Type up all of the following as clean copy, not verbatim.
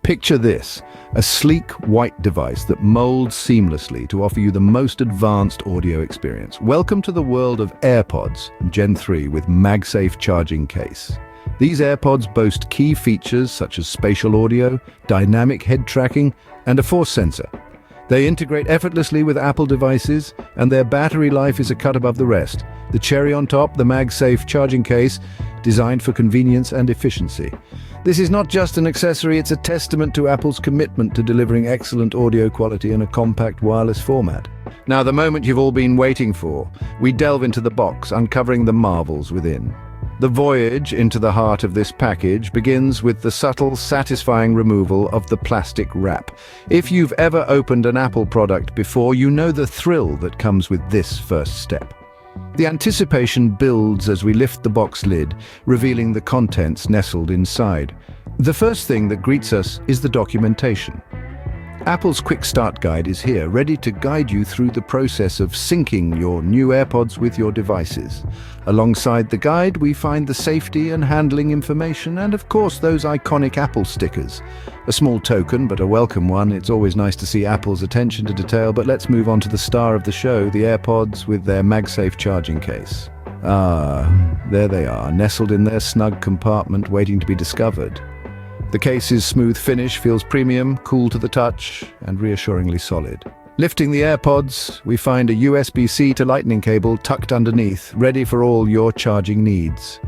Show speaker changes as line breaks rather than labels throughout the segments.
Picture this, a sleek white device that molds seamlessly to offer you the most advanced audio experience. Welcome to the world of AirPods Gen 3 with MagSafe charging case. These AirPods boast key features such as spatial audio, dynamic head tracking, and a force sensor. They integrate effortlessly with Apple devices, and their battery life is a cut above the rest. The cherry on top, the MagSafe charging case, designed for convenience and efficiency. This is not just an accessory, it's a testament to Apple's commitment to delivering excellent audio quality in a compact wireless format. Now, the moment you've all been waiting for, we delve into the box, uncovering the marvels within. The voyage into the heart of this package begins with the subtle, satisfying removal of the plastic wrap. If you've ever opened an Apple product before, you know the thrill that comes with this first step. The anticipation builds as we lift the box lid, revealing the contents nestled inside. The first thing that greets us is the documentation. Apple's Quick Start Guide is here, ready to guide you through the process of syncing your new AirPods with your devices. Alongside the guide, we find the safety and handling information and, of course, those iconic Apple stickers. A small token, but a welcome one. It's always nice to see Apple's attention to detail, but let's move on to the star of the show, the AirPods with their MagSafe charging case. There they are, nestled in their snug compartment, waiting to be discovered. The case's smooth finish feels premium, cool to the touch, and reassuringly solid. Lifting the AirPods, we find a USB-C to Lightning cable tucked underneath, ready for all your charging needs.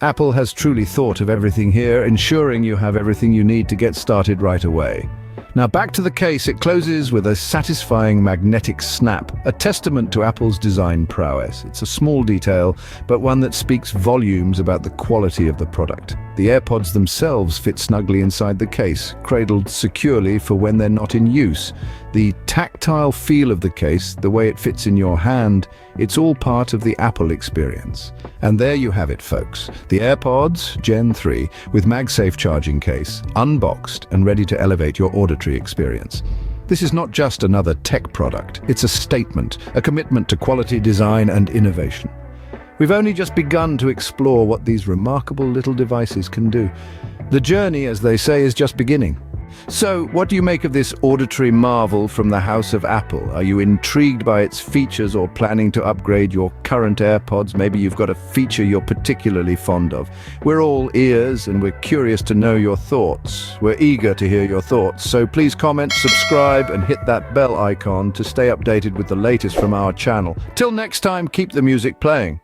Apple has truly thought of everything here, ensuring you have everything you need to get started right away. Now back to the case, it closes with a satisfying magnetic snap, a testament to Apple's design prowess. It's a small detail, but one that speaks volumes about the quality of the product. The AirPods themselves fit snugly inside the case, cradled securely for when they're not in use. The tactile feel of the case, the way it fits in your hand, it's all part of the Apple experience. And there you have it, folks. The AirPods Gen 3 with MagSafe charging case, unboxed and ready to elevate your auditory experience. This is not just another tech product, it's a statement, a commitment to quality, design, and innovation. We've only just begun to explore what these remarkable little devices can do. The journey, as they say, is just beginning. So, what do you make of this auditory marvel from the house of Apple? Are you intrigued by its features or planning to upgrade your current AirPods? Maybe you've got a feature you're particularly fond of. We're all ears and we're curious to know your thoughts. We're eager to hear your thoughts, so please comment, subscribe, and hit that bell icon to stay updated with the latest from our channel. Till next time, keep the music playing.